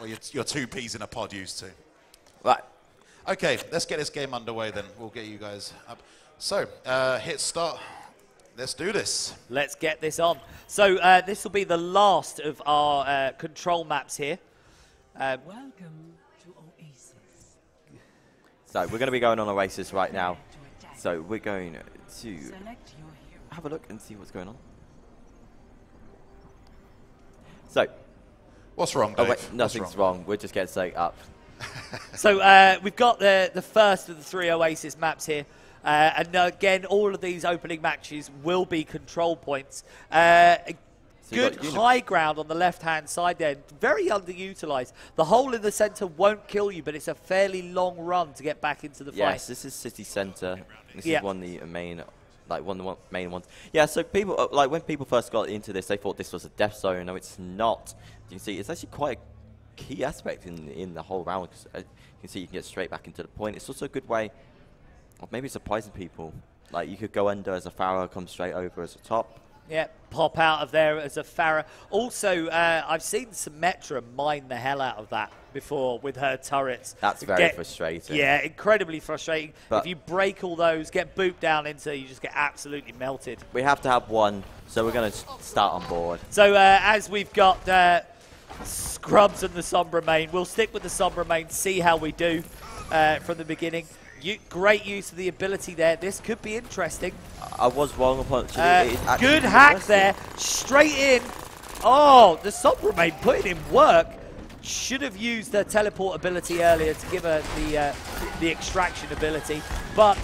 Or your two peas in a pod used to. Right. Okay, let's get this game underway then. We'll get you guys up. So, hit start. Let's do this. Let's get this on. So this will be the last of our control maps here. Welcome to Oasis. So we're going to be going on Oasis right now. So we're going to have a look and see what's going on. So. What's wrong, Dave? Oh, wait, nothing's wrong. We're just getting set up. So we've got the first of the 3 Oasis maps here. And again, all of these opening matches will be control points. Good high ground on the left-hand side there. Very underutilized. The hole in the center won't kill you, but it's a fairly long run to get back into the fight. Yes, this is city center. This is one of the main, one of the main ones. Yeah, so people, when people first got into this, they thought this was a death zone. No, it's not. You can see it's actually quite a key aspect in the whole round. Cause, you can see you can get straight back into the point. It's also a good way of maybe surprising people. Like, you could go under as a Farah, come straight over as a top. Yeah, pop out of there as a Farah. Also, I've seen Symmetra mine the hell out of that before with her turrets. That's very frustrating. Yeah, incredibly frustrating. But if you break all those, get booped down into, you just get absolutely melted. We have to have one, so we're going to start on board. So as we've got Skrubs and the Sombra main, we'll stick with the Sombra main, see how we do from the beginning. Great use of the ability there. This could be interesting. I was wrong upon good hack there. Straight in. Oh, the Sombra main putting in work. Should have used her teleport ability earlier to give her the extraction ability. But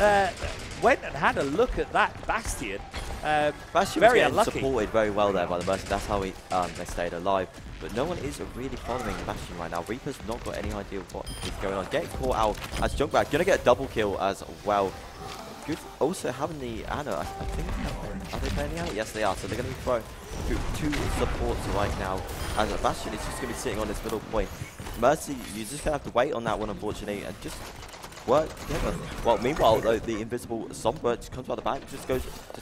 went and had a look at that Bastion. Bastion very was unlucky. Supported very well there by the Mercy. That's how they stayed alive. But no one is really following Bastion right now. Reaper's not got any idea of what is going on. Getting caught out as Junkrat. Going to get a double kill as well. Good. Also having the Ana. I think, are they playing the Ana? Yes, they are. So they're going to be throwing through 2 supports right now. And Bastion is just going to be sitting on this middle point. Mercy, you're just going to have to wait on that one, unfortunately, and just work together. Well, meanwhile, though, the invisible Sombra just comes by the back, just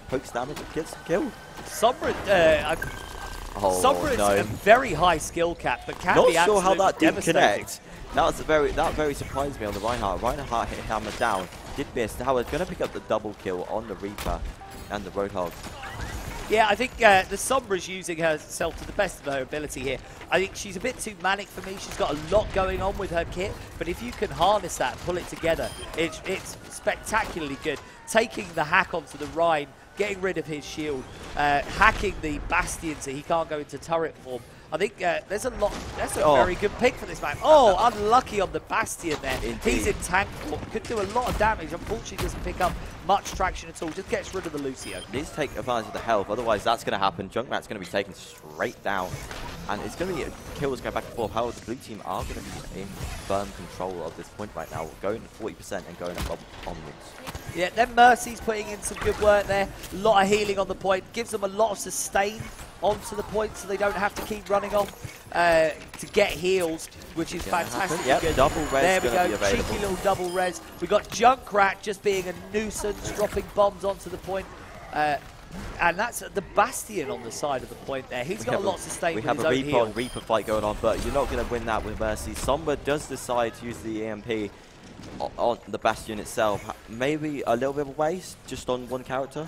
pokes damage and gets killed. Sombra, Sombra is no. a very high skill cap, but can not be sure how that did devastating. connect. That very surprised me on the Reinhardt. Reinhardt hit hammer down, did miss. Now we're going to pick up the double kill on the Reaper and the Roadhog. Yeah, I think the Sombra's using herself to the best of her ability here. I think she's a bit too manic for me. She's got a lot going on with her kit, but if you can harness that and pull it together, it's spectacularly good. Taking the hack onto the Rhine, getting rid of his shield, hacking the Bastion so he can't go into turret form. I think there's a lot. That's a very good pick for this man. Oh, unlucky on the Bastion there. Indeed. He's in tank form. Could do a lot of damage. Unfortunately, doesn't pick up much traction at all. Just gets rid of the Lucio. Needs to take advantage of the health, otherwise that's going to happen. Junkrat's going to be taken straight down. And it's going to be kills going back and forth. However, the blue team are going to be in firm control of this point right now, going 40% and going up onwards. Yeah, then Mercy's putting in some good work there. A lot of healing on the point. Gives them a lot of sustain onto the point so they don't have to keep running off to get heals, which is fantastic. Yep, good. double res there we gonna go, be available. cheeky little double res. We got Junkrat just being a nuisance, dropping bombs onto the point. And that's the Bastion on the side of the point there. He's got a lot of sustain with his own heal. We have a Reaper fight going on, but you're not going to win that with Mercy. Sombra does decide to use the EMP on the Bastion itself. Maybe a little bit of a waste just on one character.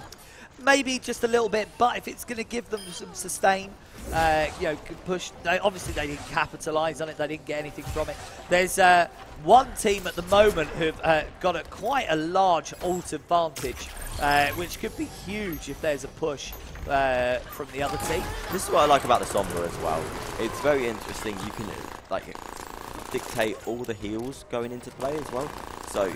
Maybe just a little bit, but if it's going to give them some sustain, could push. Obviously, they didn't capitalise on it. They didn't get anything from it. There's one team at the moment who've got quite a large ult advantage, which could be huge if there's a push from the other team. This is what I like about the Sombra as well. It's very interesting. You can dictate all the heals going into play as well. So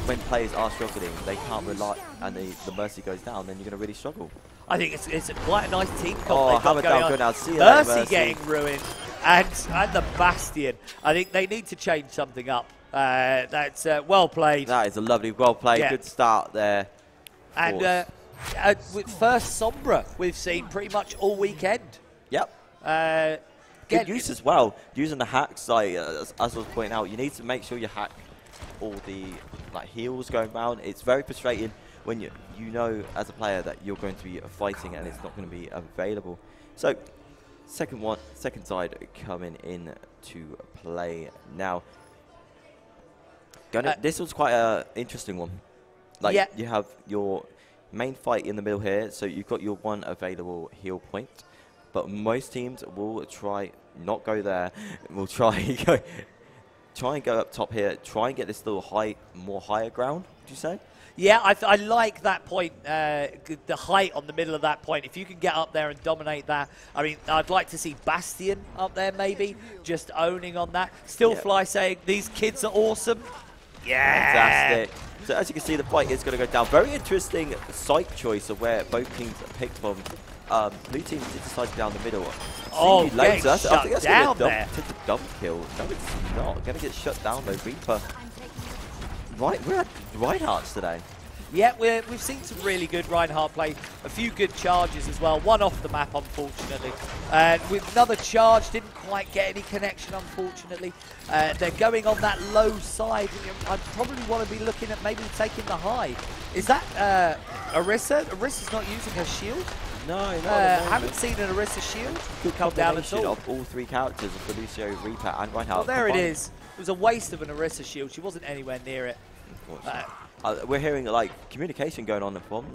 when players are struggling, they can't rely, and the Mercy goes down, then you're going to really struggle. I think it's quite a nice team comp. Oh, hammer down good now. See you Mercy, later, Mercy getting ruined, and the Bastion. I think they need to change something up. That's well played. That is a lovely, well played. Yeah. Good start there. And with first Sombra we've seen pretty much all weekend. Yep. Good use as well. Using the hacks, as I was pointing out, you need to make sure you hack all the heals going around. It's very frustrating when you know as a player that you're going to be fighting and it's not going to be available. So Second side coming in to play now. This was quite an interesting one. Like, yeah. you have your main fight in the middle here, so you've got your one available heal point. But most teams will try not go there. Will try and go up top here. Try and get this little more higher ground. Would you say? Yeah, I like that point, the height on the middle of that point. If you can get up there and dominate that, I mean, I'd like to see Bastion up there maybe, just owning on that. Stillfly saying, these kids are awesome. Yeah. Fantastic. So as you can see, the fight is going to go down. Very interesting site choice of where both teams picked from. Blue team did decide down the middle. Oh, getting shut down there. Take a double kill. No, it's not. Going to get shut down though. Reaper. Right, we're at Reinhardt's today. Yeah, we've seen some really good Reinhardt play. A few good charges as well. One off the map, unfortunately. With another charge, didn't quite get any connection, unfortunately. They're going on that low side. I'd probably want to be looking at maybe taking the high. Is that Orisa? Orisa's not using her shield. No, haven't seen an Orisa shield come down at all. Of all three characters of Lucio, Reaper, and Reinhardt. Well, there it is. It was a waste of an Orisa shield. She wasn't anywhere near it. We're hearing like communication going on from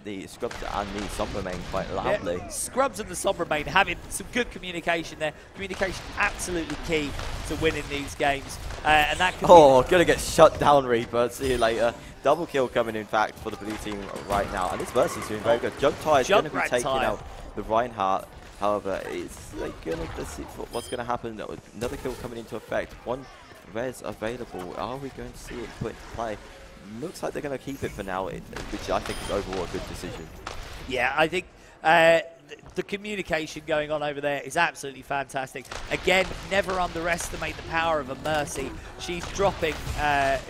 the Skrubs and the Sombra main quite loudly. Yeah, Skrubs and the Sombra main having some good communication there. Communication absolutely key to winning these games. And that could gonna get shut down, Reaper. See you later. Double kill coming, in fact, for the blue team right now. And this versus is doing very good. Junkrat is going to be taking out the Reinhardt. However, it's like let's see what's going to happen. Another kill coming into effect. One res available. Are we going to see it put into play? Looks like they're going to keep it for now, which I think is overall a good decision. Yeah, I think the communication going on over there is absolutely fantastic. Again, never underestimate the power of a Mercy. She's dropping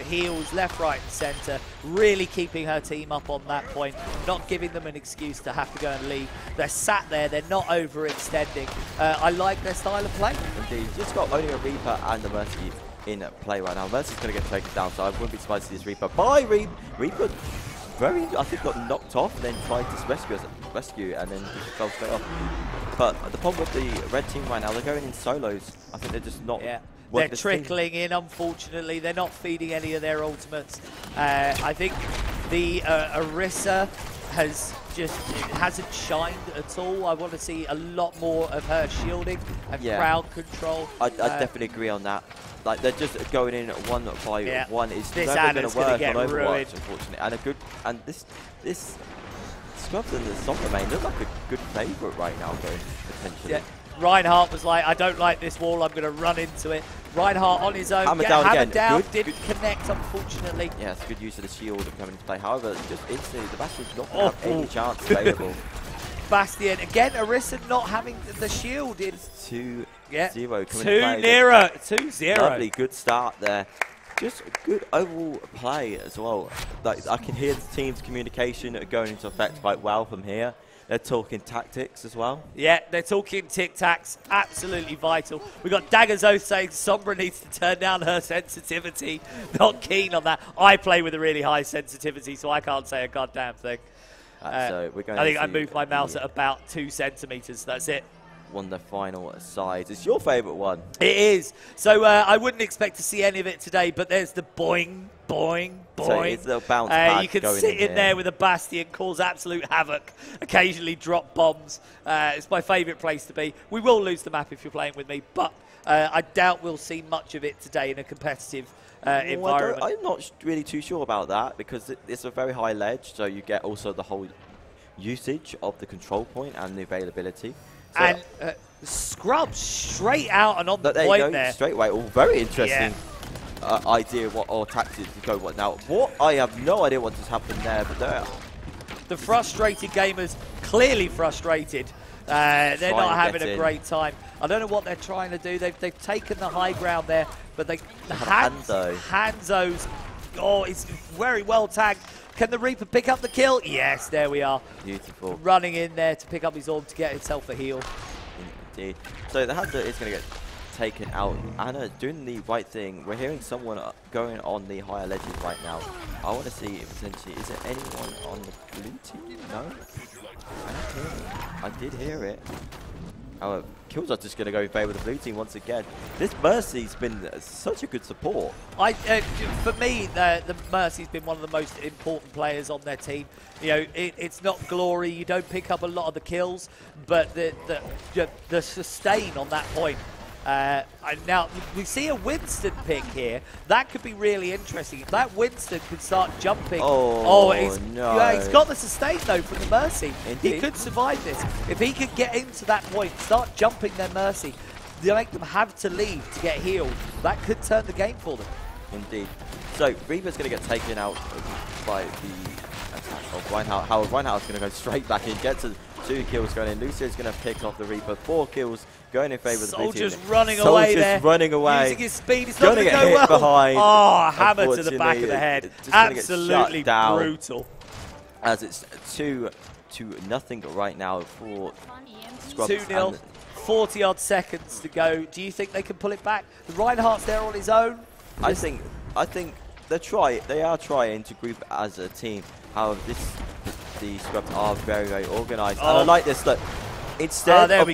heals left, right, and centre, really keeping her team up on that point, not giving them an excuse to have to go and leave. They're sat there, they're not overextending. I like their style of play. Indeed, just got only a Reaper and a Mercy in play right now. Mercy's going to get taken down, so I wouldn't be surprised to see this Reaper by Reaper. I think got knocked off and then tried to rescue and then just fell straight off. But the problem with the red team right now, they're going in solos. I think they're just not. Yeah. They're trickling in, unfortunately. They're not feeding any of their ultimates. I think the Orisa hasn't shined at all. I want to see a lot more of her shielding and crowd control. I definitely agree on that. Like, they're just going in one by one. It's this never going to work on Overwatch, ruined. Unfortunately. And this Skrubs and the Sombra main look like a good favourite right now, though, potentially. Yeah. Reinhardt was like, I don't like this wall, I'm going to run into it. Reinhardt on his own, hammer down, didn't connect, unfortunately. Yeah, it's good use of the shield coming into play. However, just instantly, the Bastion's not going to have any chance available. Bastion, again, Orisa not having the shield in. 2-0 coming into play. 2-0. Lovely, good start there. Just a good overall play as well. Like, I can hear the team's communication going into effect quite well from here. They're talking tactics as well. Yeah, they're talking tic-tacs. Absolutely vital. We've got Dagger's Oath saying Sombra needs to turn down her sensitivity. Not keen on that. I play with a really high sensitivity, so I can't say a goddamn thing. So we're going I think I moved my mouse at about 2 centimetres. That's it. One of the final sides. It's your favourite one. It is. So I wouldn't expect to see any of it today, but there's the boing, boing, boing. So it's a bounce back. You can sit in there with a Bastion, cause absolute havoc, occasionally drop bombs. It's my favourite place to be. We will lose the map if you're playing with me, but I doubt we'll see much of it today in a competitive environment. I'm not really too sure about that because it's a very high ledge, so you get also the whole usage of the control point and the availability. So and Skrubs straight out and on the point there. Straight away. All very interesting idea or tactics to go what now. I have no idea what just happened there, but there. The frustrated gamers, clearly frustrated. They're not having a great time. I don't know what they're trying to do. They've taken the high ground there, but Hanzo's. Oh, it's very well tagged. Can the Reaper pick up the kill? Yes, there we are. Beautiful. Running in there to pick up his orb to get himself a heal. Indeed. So the Hanzo is going to get taken out. Anna doing the right thing. We're hearing someone going on the higher ledges right now. I want to see if potentially, is there anyone on the blue team? No? I did hear it. However, kills are just going to go in favour of the blue team once again. This Mercy's been such a good support. For me, the Mercy's been one of the most important players on their team. You know, it's not glory. You don't pick up a lot of the kills, but the sustain on that point. Now, we see a Winston pick here. That could be really interesting. If that Winston could start jumping. No. Yeah, he's got the sustain, though, from the Mercy. Indeed. He could survive this. If he could get into that point, start jumping their Mercy, they make them have to leave to get healed. That could turn the game for them. Indeed. So, Reaper's going to get taken out by the attack of Reinhardt. Howard Reinhardt's going to go straight back in, get to 2 kills going in. Lucia's going to pick off the Reaper. 4 kills going in favour of the blue team. Soldier's running away there. Soldier's running away. Using his speed. It's not going to go get hit well. behind. Oh, hammer to the back of the head. Absolutely down. brutal. As it's 2-0 right now for Skrubs. 2-0. 40-odd seconds to go. Do you think they can pull it back? The Reinhardt's there on his own. I think they are trying to group as a team. However, the Skrubs are very, very organised. And I like this. Look, instead of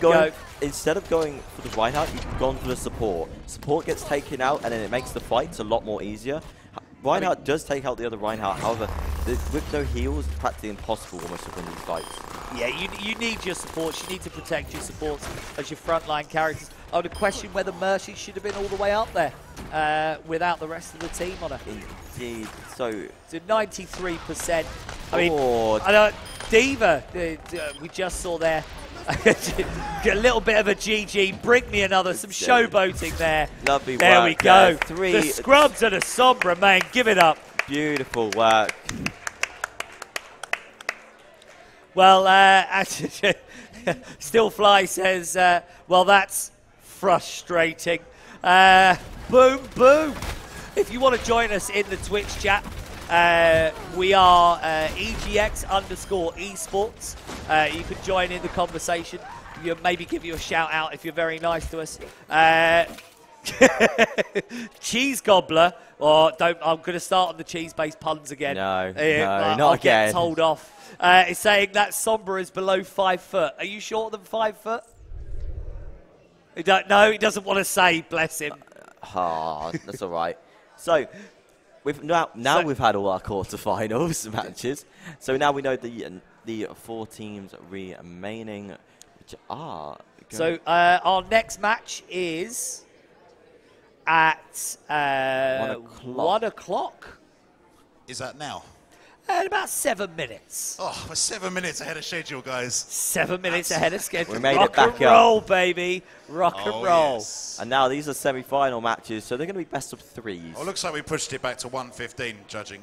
going for the Reinhardt, you've gone for the support. Support gets taken out, and then it makes the fights a lot more easier. Reinhardt does take out the other Reinhardt. However, with no heals, it's practically impossible almost to win these fights. Yeah, you need your supports. You need to protect your supports as your frontline characters. I would question whether Mercy should have been all the way up there without the rest of the team on her. Indeed. So 93%. I mean, Diva, we just saw there. A little bit of a GG. Bring me another. Some showboating there. Lovely there work. We go. The Skrubs and a Sombra, man. Give it up. Beautiful work. Well, Still Fly says, well, that's frustrating. Boom, boom. If you want to join us in the Twitch chat, we are EGX_esports. You can join in the conversation. You'll maybe give you a shout out if you're very nice to us. Cheese Gobbler, or don't. I'm going to start on the cheese-based puns again. No, not again. I'll get told off. It's saying that Sombra is below 5 foot. Are you shorter than 5 foot? No, he doesn't want to say. Bless him. That's all right. So we've had all our quarterfinals matches. So now we know the 4 teams remaining, which are. So our next match is at 1 o'clock. Is that now? In about 7 minutes. Oh, we're 7 minutes ahead of schedule, guys. 7 minutes ahead of schedule. We made Rock it back and roll, baby. Rock and roll. Yes. And now these are semi-final matches, so they're going to be best of 3s. Well, it looks like we pushed it back to 1:15, judging